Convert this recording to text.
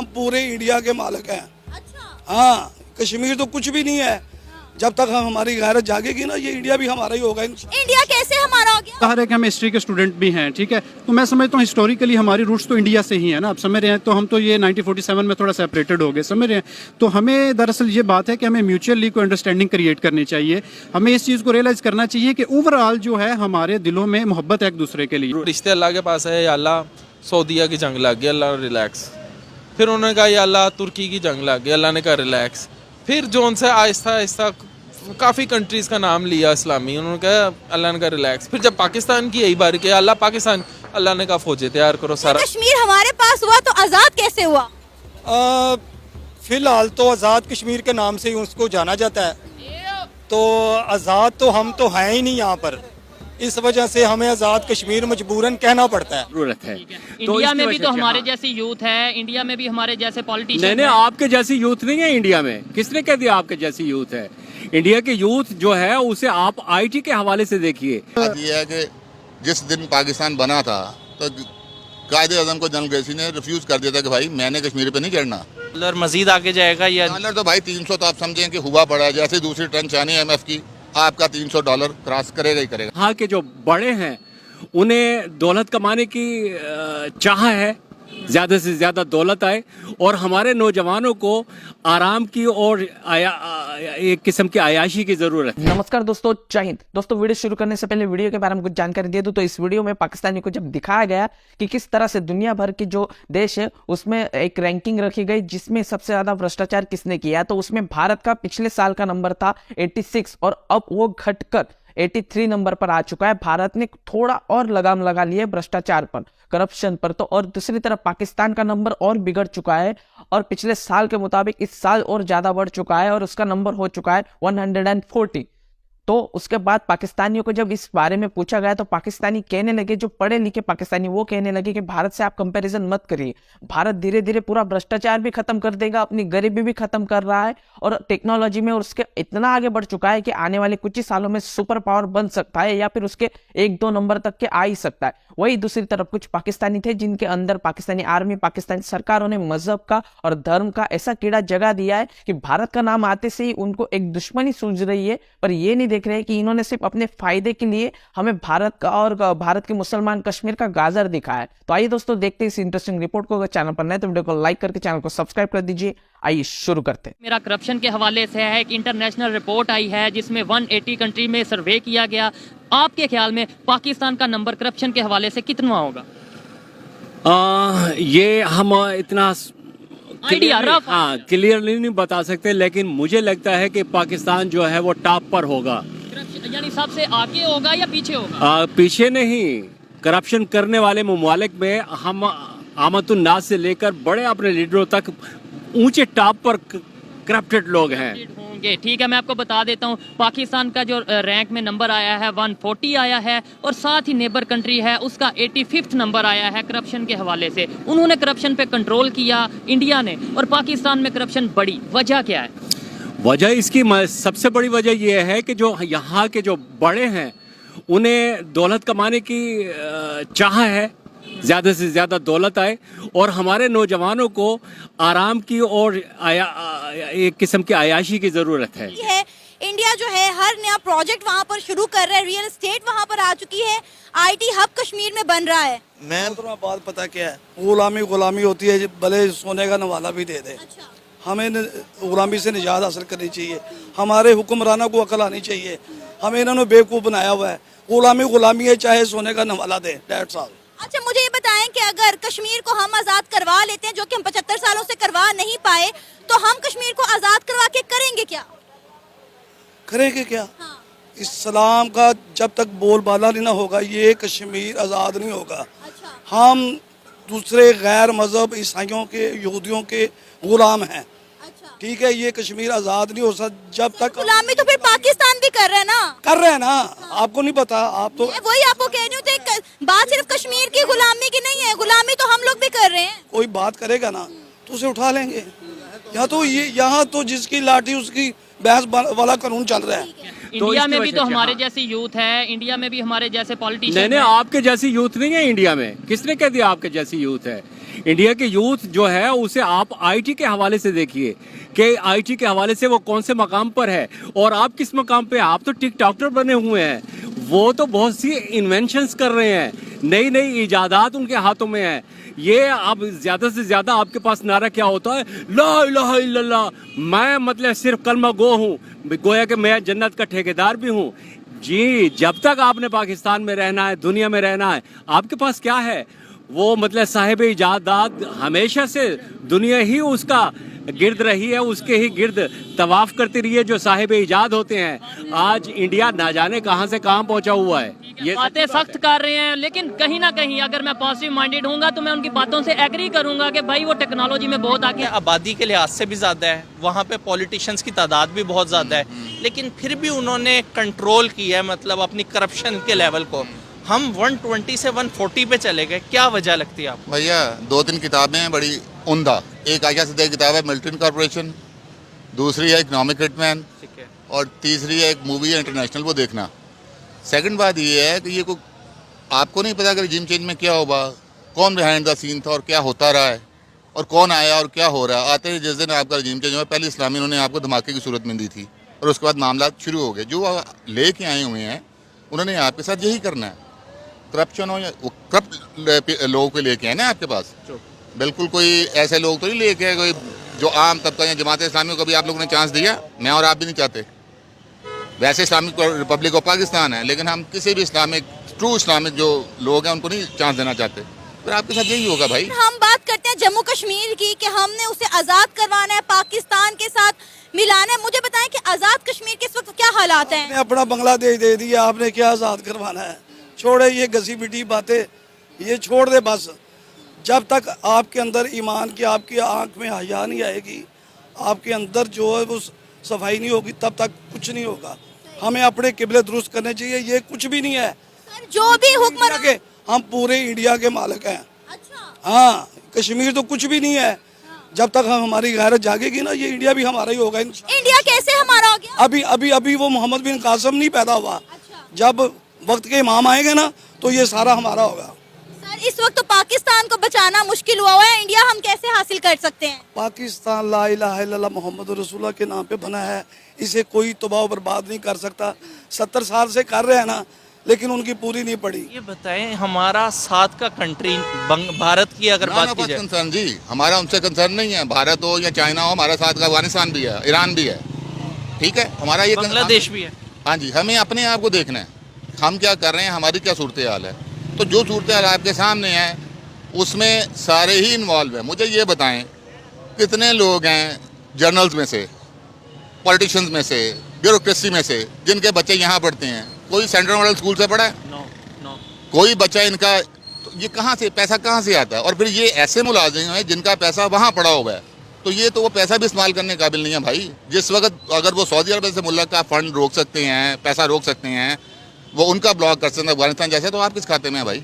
हम पूरे इंडिया के मालिक हैं। अच्छा। हाँ, कश्मीर तो कुछ भी नहीं है। जब तक हम हमारी गैरत जागेगी ना, ये इंडिया भी हमारा ही होगा। इंडिया कैसे हमारा हो गया? हर एक हम हिस्ट्री के स्टूडेंट भी हैं, ठीक है। तो मैं समझता हूँ हिस्टोरिकली हमारी रूट्स तो इंडिया से ही है ना, आप समझ रहे हैं। तो हम तो ये 1947 में थोड़ा सेपरेटेड हो गए, समझ रहे हैं। तो हमें दरअसल ये बात है कि हमें म्यूचुअली कोई अंडरस्टैंडिंग क्रिएट करनी चाहिए। हमें इस चीज़ को रियलाइज़ करना चाहिए कि ओवरऑल जो है हमारे दिलों में मोहब्बत है एक दूसरे के लिए। रिश्ते अल्लाह के पास है। या अल्लाह सऊदीया की जंग लग गई, अल्लाह रिलैक्स। फिर उन्होंने कहा या अल्लाह तुर्की की जंग लग गई, अल्लाह ने कहा रिलैक्स। फिर जोन से आहिस्ता आहिस्ता काफ़ी कंट्रीज़ का नाम लिया इस्लामी, उन्होंने कहा अल्लाह ने कहा रिलैक्स। फिर जब पाकिस्तान की यही बारी किया अल्लाह पाकिस्तान, अल्लाह ने कहा फौजें तैयार करो सारा। कश्मीर हमारे पास हुआ तो आजाद कैसे हुआ? फिलहाल तो आज़ाद कश्मीर के नाम से ही उसको जाना जाता है। तो आज़ाद तो हम तो हैं ही नहीं यहाँ पर, इस वजह से हमें आज़ाद कश्मीर मजबूरन कहना पड़ता है। जरूरत है। इंडिया में भी तो हमारे जैसी यूथ है, इंडिया में भी हमारे जैसे पॉलिटिशियन नहीं, आपके जैसी यूथ नहीं है इंडिया में। किसने कह दिया आपके जैसी यूथ है? इंडिया के यूथ जो है उसे आप आईटी के हवाले से देखिए। बात यह है कि जिस दिन पाकिस्तान बना था तो कायदे आज़म को जनरल गैसी ने रिफ्यूज कर दिया था कि भाई मैंने कश्मीर पे नहीं चढ़ना। डॉलर मजीद आगे जाएगा या डॉलर तो भाई 300 तो आप समझें कि हुआ पड़ा है। जैसे दूसरी ट्रंच आनी है IMF की, आपका $300 क्रॉस करेगा ही करेगा। यहाँ के जो बड़े हैं उन्हें दौलत कमाने की चाह है, ज़्यादा से ज़्यादा दौलत आए, और हमारे नौजवानों को आराम की और एक किस्म की आयाशी की ज़रूरत है। नमस्कार दोस्तों, जय हिंद। दोस्तों वीडियो शुरू करने से पहले वीडियो के बारे में कुछ जानकारी दे दूं तो इस वीडियो में पाकिस्तानी को जब दिखाया गया कि किस तरह से दुनिया भर के जो देश है उसमें एक रैंकिंग रखी गई जिसमें सबसे ज्यादा भ्रष्टाचार किसने किया, तो उसमें भारत का पिछले साल का नंबर था 86 और अब वो घटकर 83 नंबर पर आ चुका है। भारत ने थोड़ा और लगाम लगा ली है भ्रष्टाचार पर, करप्शन पर। तो और दूसरी तरफ पाकिस्तान का नंबर और बिगड़ चुका है और पिछले साल के मुताबिक इस साल और ज्यादा बढ़ चुका है और उसका नंबर हो चुका है 140। तो उसके बाद पाकिस्तानियों को जब इस बारे में पूछा गया तो पाकिस्तानी कहने लगे, जो पढ़े लिखे पाकिस्तानी वो कहने लगे कि भारत से आप कंपैरिजन मत करिए। भारत धीरे धीरे पूरा भ्रष्टाचार भी खत्म कर देगा, अपनी गरीबी भी खत्म कर रहा है और टेक्नोलॉजी में उसके इतना आगे बढ़ चुका है कि आने वाले कुछ ही सालों में सुपर पावर बन सकता है या फिर उसके 1-2 नंबर तक के आ ही सकता है। वही दूसरी तरफ कुछ पाकिस्तानी थे जिनके अंदर पाकिस्तानी आर्मी, पाकिस्तानी सरकारों ने मजहब का और धर्म का ऐसा कीड़ा जगा दिया है कि भारत का नाम आते से ही उनको एक दुश्मनी सूझ रही है, पर ये नहीं देख रहे कि इन्होंने सिर्फ अपने फायदे के लिए हमें भारत का और भारत के मुसलमान कश्मीर का गाजर दिखाया है। तो आइए दोस्तों देखते हैं इस इंटरेस्टिंग रिपोर्ट को। अगर चैनल पर नए तो वीडियो को लाइक करके चैनल को सब्सक्राइब कर दीजिए। आइए शुरू करते हैं। मेरा करप्शन के हवाले से है, एक इंटरनेशनल रिपोर्ट आई है जिसमें 180 कंट्री में सर्वे किया गया। आपके ख्याल में पाकिस्तान का नंबर करप्शन के हवाले से कितना होगा? ये हम इतना क्लियरली नहीं बता सकते, लेकिन मुझे लगता है कि पाकिस्तान जो है वो टॉप पर होगा। यानी सबसे आगे होगा या पीछे होगा? पीछे नहीं, करप्शन करने वाले ममालिक में हम आमतुन्नास से लेकर बड़े अपने लीडरों तक ऊंचे टॉप पर करप्टेड लोग हैं। ठीक है, मैं आपको बता देता हूँ पाकिस्तान का जो रैंक में नंबर आया है 140 आया है और साथ ही नेबर कंट्री है उसका 85th नंबर आया है करप्शन के हवाले से। उन्होंने करप्शन पे कंट्रोल किया इंडिया ने, और पाकिस्तान में करप्शन बढ़ी। वजह क्या है? वजह इसकी सबसे बड़ी वजह यह है कि जो यहाँ के जो बड़े हैं उन्हें दौलत कमाने की चाह है, ज़्यादा से ज़्यादा दौलत आए, और हमारे नौजवानों को आराम की और एक किस्म की आयाशी की ज़रूरत है। इंडिया जो है हर नया प्रोजेक्ट वहाँ पर शुरू कर रहा है, रियल एस्टेट वहाँ पर आ चुकी है, IT हब कश्मीर में बन रहा है। मैं तो बात पता क्या है, गुलामी होती है, भले सोने का नवाला भी दे दे। अच्छा। हमें गुलामी से निजात हासिल करनी चाहिए। हमारे हुक्मरानों को अकल आनी चाहिए। हमें इन्होंने बेवकूफ़ बनाया हुआ है। गुलामी है, चाहे सोने का नवाला दे। डेढ़ साल। अच्छा, मुझे ये बताएं कि अगर कश्मीर को हम आज़ाद करवा लेते हैं, जो कि हम 75 सालों से करवा नहीं पाए, तो हम कश्मीर को आज़ाद करवा के करेंगे क्या? हाँ। इस्लाम का जब तक बोलबाला नहीं ना होगा, ये कश्मीर आज़ाद नहीं होगा। अच्छा। हम दूसरे गैर मजहब ईसाइयों के, यहूदियों के गुलाम हैं। अच्छा। ठीक है, ये कश्मीर आज़ाद नहीं हो सकता जब तक। गुलामी तो फिर पाकिस्तान भी कर रहे हैं ना? कर रहे हैं ना। हाँ। आपको नहीं पता? आप तो वही आपको कह रही हूँ, तो बात सिर्फ कश्मीर की गुलामी की नहीं है, गुलामी तो हम लोग भी कर रहे हैं। कोई बात करेगा ना तो उसे उठा लेंगे। यहाँ तो जिसकी लाठी उसकी बहस वाला कानून चल रहा है। इंडिया में भी तो हमारे जैसी यूथ है, इंडिया में भी हमारे जैसे पॉलिटिशियन नहीं, आपके जैसी यूथ नहीं है इंडिया में। किसने कह दिया आपके जैसी यूथ है? इंडिया के यूथ जो है उसे आप आईटी के हवाले से देखिए कि आईटी के हवाले से वो कौन से मकाम पर है और आप किस मकाम पे, आप तो टिकटॉकर बने हुए हैं। वो तो बहुत सी इन्वेंशंस कर रहे हैं, नई नई इजादात उनके हाथों में है। ये अब ज्यादा से ज्यादा आपके पास नारा क्या होता है, ला इलाहा इल्लल्लाह, मैं मतलब सिर्फ कलमा गो हूँ, गोया कि मैं जन्नत का ठेकेदार भी हूँ। जी, जब तक आपने पाकिस्तान में रहना है, दुनिया में रहना है, आपके पास क्या है? वो मतलब साहिब इजादात हमेशा से दुनिया ही उसका गिर्द रही है, उसके ही गिर्द तवाफ करती रही है जो साहिब इजाद होते हैं। आज इंडिया ना जाने कहां से कहां पहुंचा हुआ है। ये बातें सख्त कर रहे हैं, लेकिन कहीं ना कहीं अगर मैं पॉजिटिव माइंडेड हूँगा तो मैं उनकी बातों से एग्री करूंगा कि भाई वो टेक्नोलॉजी में बहुत आगे हैं। आबादी के लिहाज से भी ज़्यादा है, वहाँ पे पॉलिटिशियंस की तादाद भी बहुत ज़्यादा है, लेकिन फिर भी उन्होंने कंट्रोल किया है, मतलब अपनी करप्शन के लेवल को। हम 120 से 140 पे चले गए, क्या वजह लगती है आपको? भैया 2-3 किताबें हैं बड़ी उम्दा। एक आयशा सिद्दीकी की किताब है मिलिट्री कॉर्पोरेशन, दूसरी है इकोनॉमिक हिटमैन, ठीक है। और तीसरी है एक मूवी है इंटरनेशनल, वो देखना। सेकंड बात ये है कि ये को आपको नहीं पता कि रिजीम चेंज में क्या होगा, कौन बिहाइंड द सीन था और क्या होता रहा है और कौन आया और क्या हो रहा है। आते ही जिस दिन आपका रिजीम चेंज हुआ, पहले इस्लामी उन्होंने आपको धमाके की सूरत में दी थी और उसके बाद मामला शुरू हो गए। जो लेके आए हुए हैं उन्होंने आपके साथ यही करना है, करप्शन हो या करप्ट लोगों को लेके आए ना आपके पास। बिल्कुल कोई ऐसे लोग तो नहीं लेके आए कोई जो आम तबका या जमात इस्लामी को भी आप लोगों ने चांस दिया। मैं और आप भी नहीं चाहते। वैसे इस्लामिक रिपब्लिक ऑफ पाकिस्तान है, लेकिन हम किसी भी इस्लामिक ट्रू इस्लामिक जो लोग हैं उनको नहीं चांस देना चाहते। फिर आपके साथ यही होगा भाई। हम बात करते हैं जम्मू कश्मीर की कि हमने उसे आजाद करवाना है, पाकिस्तान के साथ मिलाना है। मुझे बताएं कि आजाद कश्मीर के इस वक्त क्या हालात हैं? आपने अपना बांग्लादेश दे दिया, आपने क्या आज़ाद करवाना है? छोड़े ये घसी पिटी बातें, ये छोड़ दे बस। जब तक आपके अंदर ईमान की, आपकी आंख में हया नहीं आएगी, आपके अंदर जो है वो सफाई नहीं होगी, तब तक कुछ नहीं होगा। हमें अपने किबले दुरुस्त करने चाहिए। ये कुछ भी नहीं है। सर, जो भी हुक्मरान के हम पूरे इंडिया के मालिक हैं। अच्छा, हाँ, कश्मीर तो कुछ भी नहीं है। जब तक हमारी गैरत जागेगी ना, ये इंडिया भी हमारा ही होगा। इंडिया कैसे हमारा हो गया? अभी वो मोहम्मद बिन कासिम नहीं पैदा हुआ। जब वक्त के इमाम आएंगे ना तो ये सारा हमारा होगा। सर, इस वक्त तो पाकिस्तान को बचाना मुश्किल हुआ है, इंडिया हम कैसे हासिल कर सकते हैं? पाकिस्तान ला इलाहा इल्लल्लाह मोहम्मद रसूलुल्लाह के नाम पे बना है, इसे कोई तबाह बर्बाद नहीं कर सकता। 70 साल से कर रहे हैं ना, लेकिन उनकी पूरी नहीं पड़ी। ये बताएं, हमारा साथ का कंट्री भारत की अगर बात की जाए, कंसर्न जी हमारा उनसे कंसर्न नहीं है। भारत हो या चाइना हो, हमारा साथ का अफगानिस्तान भी है, ईरान भी है, ठीक है। हमारा ये बांग्लादेश भी है। हाँ जी, हमें अपने आप को देखना है, हम क्या कर रहे हैं, हमारी क्या सूरत हाल है। तो जो सूरत हाल आपके सामने है उसमें सारे ही इन्वॉल्व हैं। मुझे ये बताएं कितने लोग हैं जर्नल्स में से, पॉलिटिशियंस में से, ब्यूरोक्रेसी में से, जिनके बच्चे यहाँ पढ़ते हैं? कोई सेंट्रल मॉडल स्कूल से पढ़ा है? नो। कोई बच्चा इनका, तो ये कहाँ से पैसा कहाँ से आता है? और फिर ये ऐसे मुलाजिम हैं जिनका पैसा वहाँ पड़ा हुआ है, तो ये तो वो पैसा भी इस्तेमाल करने के काबिल नहीं है भाई। जिस वक्त अगर वो सऊदी अरब से मुल्क का फंड रोक सकते हैं, पैसा रोक सकते हैं, वो उनका ब्लॉक कर सकते हैं अफगानिस्तान जैसे, तो आप किस खाते में है भाई?